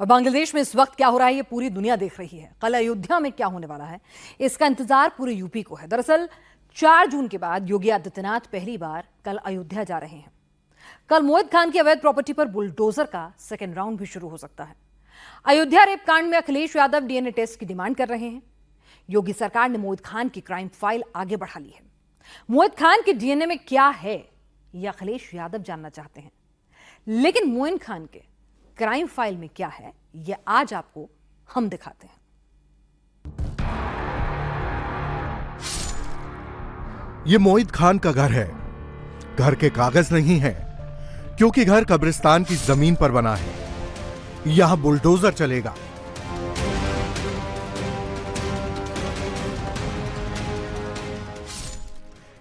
और बांग्लादेश में इस वक्त क्या हो रहा है ये पूरी दुनिया देख रही है। कल अयोध्या में क्या होने वाला है इसका इंतजार पूरे यूपी को है। दरअसल 4 जून के बाद योगी आदित्यनाथ पहली बार कल अयोध्या जा रहे हैं। कल मोहित खान की अवैध प्रॉपर्टी पर बुलडोजर का सेकेंड राउंड भी शुरू हो सकता है। अयोध्या रेप कांड में अखिलेश यादव डीएनए टेस्ट की डिमांड कर रहे हैं। योगी सरकार ने मोहित खान की क्राइम फाइल आगे बढ़ा ली है। मोहित खान के डीएनए में क्या है यह अखिलेश यादव जानना चाहते हैं, लेकिन मोहित खान के क्राइम फाइल में क्या है यह आज आपको हम दिखाते हैं। ये मोहित खान का घर है। घर के कागज नहीं है, क्योंकि घर कब्रिस्तान की जमीन पर बना है। यहां बुलडोजर चलेगा।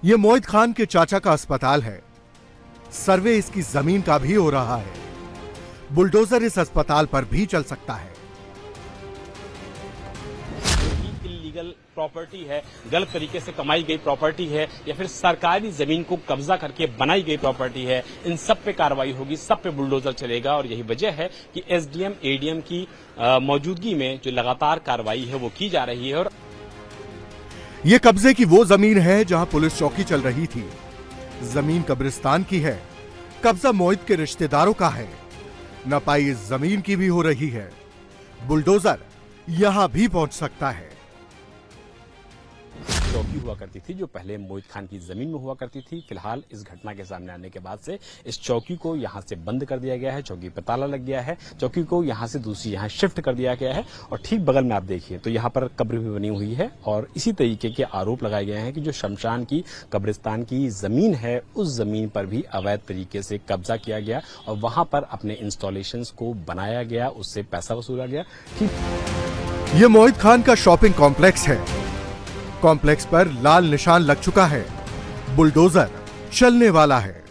यह मोहित खान के चाचा का अस्पताल है। सर्वे इसकी जमीन का भी हो रहा है। बुलडोजर इस अस्पताल पर भी चल सकता है। इलीगल प्रॉपर्टी है, गलत तरीके से कमाई गई प्रॉपर्टी है, या फिर सरकारी जमीन को कब्जा करके बनाई गई प्रॉपर्टी है, इन सब पे कार्रवाई होगी, सब पे बुलडोजर चलेगा। और यही वजह है कि एसडीएम एडीएम की मौजूदगी में जो लगातार कार्रवाई है वो की जा रही है। और यह कब्जे की वो जमीन है जहां पुलिस चौकी चल रही थी। जमीन कब्रिस्तान की है। कब्जा मोहित के रिश्तेदारों का है। नपाई इस जमीन की भी हो रही है। बुलडोजर यहां भी पहुंच सकता है। चौकी हुआ करती थी जो पहले मोहित खान की जमीन में हुआ करती थी। फिलहाल इस घटना के सामने आने के बाद से इस चौकी को यहां से बंद कर दिया गया है। चौकी पर ताला लग गया है। चौकी को यहां से दूसरी यहां शिफ्ट कर दिया गया है। और ठीक बगल में आप देखिए तो यहां पर कब्र भी बनी हुई है। और इसी तरीके के आरोप लगाए गए हैं कि जो शमशान की कब्रिस्तान की जमीन है उस जमीन पर भी अवैध तरीके से कब्जा किया गया और वहां पर अपने इंस्टॉलेशन को बनाया गया, उससे पैसा वसूला गया। यह मोहित खान का शॉपिंग कॉम्प्लेक्स है। कॉम्प्लेक्स पर लाल निशान लग चुका है। बुलडोजर चलने वाला है।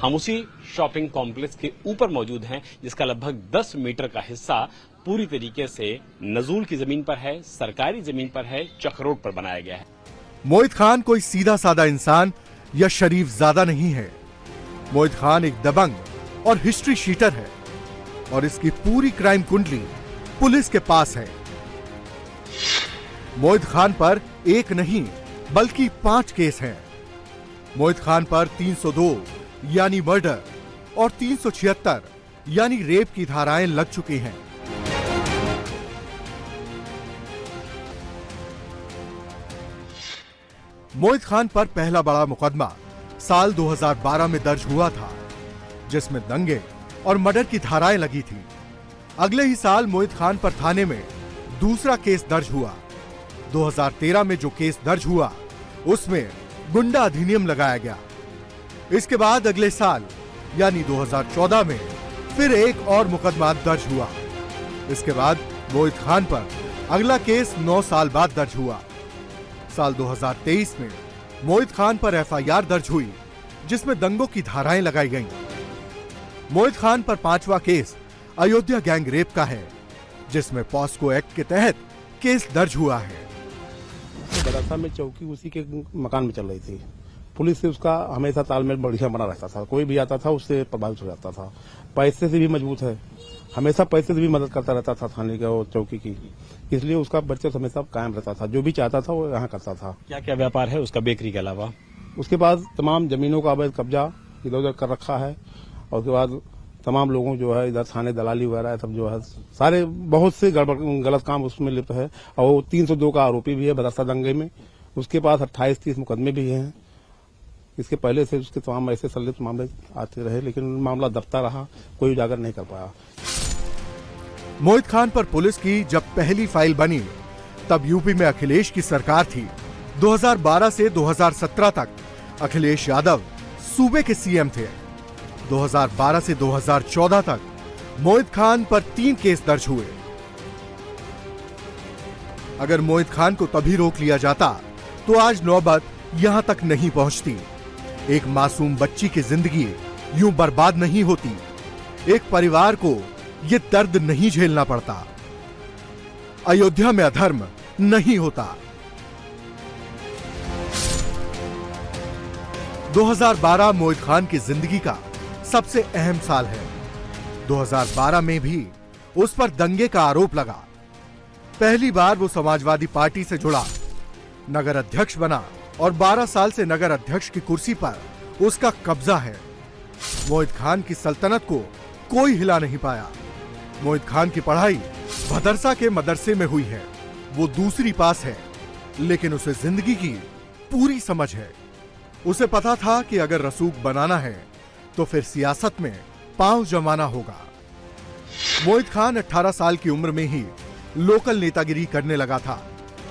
हम उसी शॉपिंग कॉम्प्लेक्स के ऊपर मौजूद हैं, जिसका लगभग 10 मीटर का हिस्सा पूरी तरीके से नजूल की जमीन पर है, सरकारी जमीन पर है, चक रोड पर बनाया गया है। मोहित खान कोई सीधा साधा इंसान या शरीफ ज्यादा नहीं है। मोहित खान एक दबंग और हिस्ट्री शीटर है और इसकी पूरी क्राइम कुंडली पुलिस के पास है। मोहित खान पर एक नहीं बल्कि 5 केस हैं। मोहित खान पर 302 यानी मर्डर और 376 यानी रेप की धाराएं लग चुकी हैं। मोहित खान पर पहला बड़ा मुकदमा साल 2012 में दर्ज हुआ था, जिसमें दंगे और मर्डर की धाराएं लगी थी। अगले ही साल मोहित खान पर थाने में दूसरा केस दर्ज हुआ। 2013 में जो केस दर्ज हुआ उसमें गुंडा अधिनियम लगाया गया। इसके बाद अगले साल यानी 2014 में फिर एक और मुकदमा दर्ज हुआ। इसके बाद मोहित खान पर अगला केस 9 साल बाद दर्ज हुआ। साल 2023 में मोहित खान पर एफआईआर दर्ज हुई, जिसमें दंगों की धाराएं लगाई गईं। मोहित खान पर 5वां केस अयोध्या गैंग रेप का है, जिसमें पॉस्को एक्ट के तहत केस दर्ज हुआ है। बदासा में चौकी उसी के मकान में चल रही थी। पुलिस से उसका हमेशा तालमेल बढ़िया बना रहता था। कोई भी आता था उससे प्रभावित हो जाता था। पैसे से भी मजबूत है, हमेशा पैसे से भी मदद करता रहता था थाने के और चौकी की। इसलिए उसका वर्चस्व हमेशा कायम रहता था। जो भी चाहता था वो यहाँ करता था। क्या क्या व्यापार है उसका बेकरी के अलावा? उसके बाद तमाम जमीनों का अवैध कब्जा इधर उधर कर रखा है। और उसके बाद तमाम लोगों जो है इधर थाने दलाली वगैरह सब जो है सारे बहुत से गलत काम उसमें लिप्त है। और वो 302 का आरोपी भी है बदासा दंगे में। उसके पास 28-30 मुकदमे भी हैं। इसके पहले से उसके तमाम ऐसे संलिप्त मामले आते रहे, लेकिन मामला दबता रहा, कोई उजागर नहीं कर पाया। मोहित खान पर पुलिस की जब पहली फाइल बनी तब यूपी में अखिलेश की सरकार थी। 2012 से 2017 तक अखिलेश यादव सूबे के सीएम थे। 2012 से 2014 तक मोहित खान पर 3 केस दर्ज हुए। अगर मोहित खान को तभी रोक लिया जाता तो आज नौबत यहां तक नहीं पहुंचती। एक मासूम बच्ची की जिंदगी यूं बर्बाद नहीं होती। एक परिवार को यह दर्द नहीं झेलना पड़ता। अयोध्या में अधर्म नहीं होता। 2012 मोहित खान की जिंदगी का सबसे अहम साल है। 2012 में भी उस पर दंगे का आरोप लगा। पहली बार वो समाजवादी पार्टी से जुड़ा, नगर अध्यक्ष बना और 12 साल से नगर अध्यक्ष की कुर्सी पर उसका कब्जा है। मोहित खान की सल्तनत को कोई हिला नहीं पाया। मोहित खान की पढ़ाई भदरसा के मदरसे में हुई है। वो दूसरी पास है, लेकिन उसे जिंदगी की पूरी समझ है। उसे पता था कि अगर रसूख बनाना है तो फिर सियासत में पांव जमाना होगा। मोहित खान 18 साल की उम्र में ही लोकल नेतागिरी करने लगा था।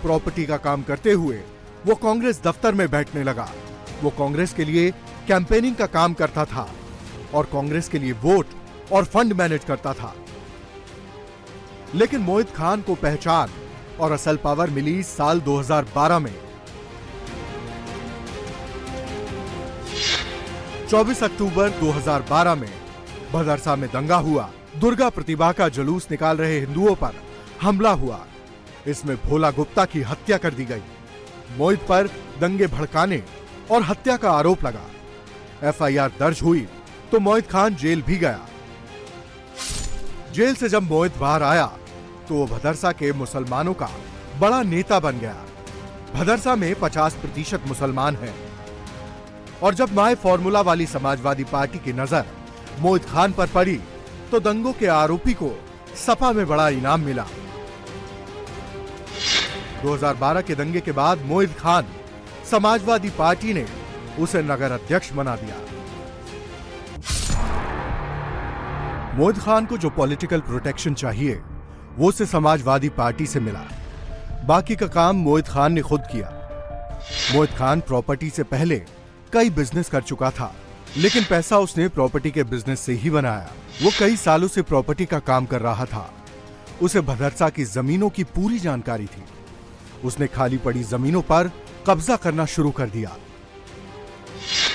प्रॉपर्टी का काम करते हुए वो कांग्रेस दफ्तर में बैठने लगा। वो कांग्रेस के लिए कैंपेनिंग का काम करता था और कांग्रेस के लिए वोट और फंड मैनेज करता था। लेकिन मोहित खान को पहचान और असल पावर मिली साल 2012 में। 24 अक्टूबर 2012 में भदरसा में दंगा हुआ। दुर्गा प्रतिभा का जुलूस निकाल रहे हिंदुओं पर हमला हुआ। इसमें भोला गुप्ता की हत्या कर दी गई। मोहित पर दंगे भड़काने और हत्या का आरोप लगा। एफआईआर दर्ज हुई तो मोहित खान जेल भी गया। जेल से जब मोहित बाहर आया तो वो भदरसा के मुसलमानों का बड़ा नेता बन गया। भदरसा में 50% मुसलमान हैं और जब माय फॉर्मूला वाली समाजवादी पार्टी की नजर मोहित खान पर पड़ी तो दंगों के आरोपी को सपा में बड़ा इनाम मिला। 2012 के दंगे के बाद मोहित खान समाजवादी पार्टी ने उसे नगर अध्यक्ष बना दिया। मोहित खान को जो पॉलिटिकल प्रोटेक्शन चाहिए वो उसे समाजवादी पार्टी से मिला। बाकी का काम मोहित खान ने खुद किया। मोहित खान प्रॉपर्टी से पहले कई बिजनेस कर चुका था, लेकिन पैसा उसने प्रॉपर्टी के बिजनेस से ही बनाया। वो कई सालों से प्रॉपर्टी का काम कर रहा था। उसे भदरसा की जमीनों की पूरी जानकारी थी। उसने खाली पड़ी जमीनों पर कब्जा करना शुरू कर दिया।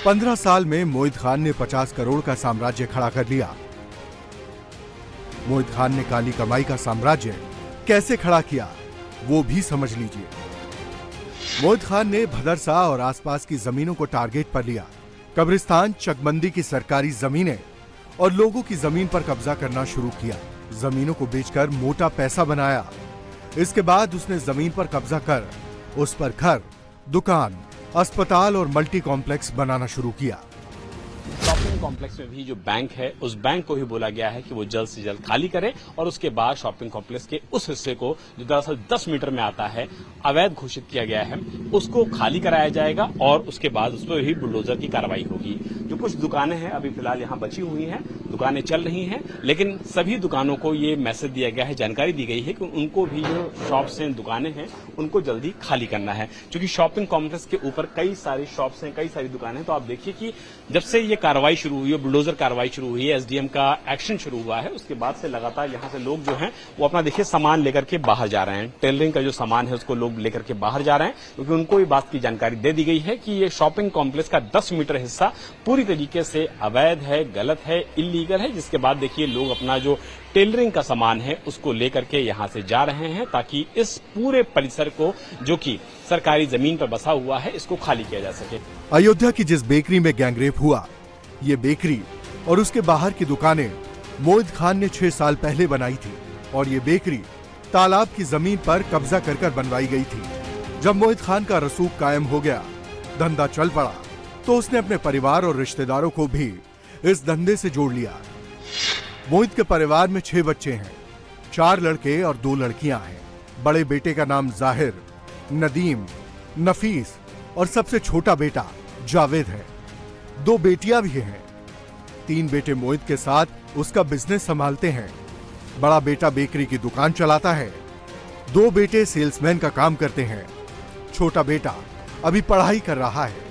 15 साल में मोहित खान ने 50 करोड़ का साम्राज्य खड़ा कर लिया। मोहित खान ने काली कमाई का साम्राज्य कैसे खड़ा किया वो भी समझ लीजिए। मोहित खान ने भदरसा और आसपास की जमीनों को टारगेट पर लिया। कब्रिस्तान, चकबंदी की सरकारी जमीनें और लोगों की जमीन पर कब्जा करना शुरू किया। जमीनों को बेचकर मोटा पैसा बनाया। इसके बाद उसने जमीन पर कब्जा कर उस पर घर, दुकान, अस्पताल और मल्टी कॉम्प्लेक्स बनाना शुरू किया। शॉपिंग कॉम्प्लेक्स में भी जो बैंक है उस बैंक को ही बोला गया है कि वो जल्द से जल्द खाली करे और उसके बाद शॉपिंग कॉम्प्लेक्स के उस हिस्से को जो दरअसल 10 मीटर में आता है, अवैध घोषित किया गया है, उसको खाली कराया जाएगा और उसके बाद उस पर ही बुलडोजर की कार्रवाई होगी। जो कुछ दुकानें हैं अभी फिलहाल यहाँ बची हुई हैं, दुकानें चल रही हैं, लेकिन सभी दुकानों को ये मैसेज दिया गया है, जानकारी दी गई है कि उनको भी जो शॉप्स हैं, दुकानें हैं, उनको जल्दी खाली करना है। क्योंकि शॉपिंग कॉम्प्लेक्स के ऊपर कई सारी शॉप्स हैं, कई सारी दुकानें हैं। तो आप देखिए कि जब से ये कार्रवाई शुरू हुई है, बुलडोजर कार्रवाई शुरू हुई है, एसडीएम का एक्शन शुरू हुआ है, उसके बाद से लगातार यहाँ से लोग जो हैं वो अपना देखिए सामान लेकर के बाहर जा रहे हैं। टेलरिंग का जो सामान है उसको लोग लेकर के बाहर जा रहे हैं, क्योंकि उनको ये बात की जानकारी दे दी गई है कि ये शॉपिंग कॉम्प्लेक्स का 10 मीटर हिस्सा पूरी तरीके से अवैध है, गलत है, इलीगल है। जिसके बाद देखिए लोग अपना जो टेलरिंग का सामान है उसको लेकर के यहाँ से जा रहे हैं, ताकि इस पूरे परिसर को जो कि सरकारी जमीन पर बसा हुआ है इसको खाली किया जा सके। अयोध्या की जिस बेकरी में गैंगरेप हुआ, ये बेकरी और उसके बाहर की दुकानें मोहित खान ने 6 साल पहले बनाई थी और ये बेकरी तालाब की जमीन पर कब्जा कर बनवाई गई थी। जब मोहित खान का रसूख कायम हो गया, धंधा चल पड़ा, तो उसने अपने परिवार और रिश्तेदारों को भी इस धंधे से जोड़ लिया। मोहित के परिवार में 6 बच्चे हैं, 4 लड़के और 2 लड़कियां हैं। बड़े बेटे का नाम जाहिर, नदीम, नफीस और सबसे छोटा बेटा जावेद है। 2 बेटियां भी हैं। 3 बेटे मोहित के साथ उसका बिजनेस संभालते हैं। बड़ा बेटा बेकरी की दुकान चलाता है। 2 बेटे सेल्समैन का काम करते हैं। छोटा बेटा अभी पढ़ाई कर रहा है।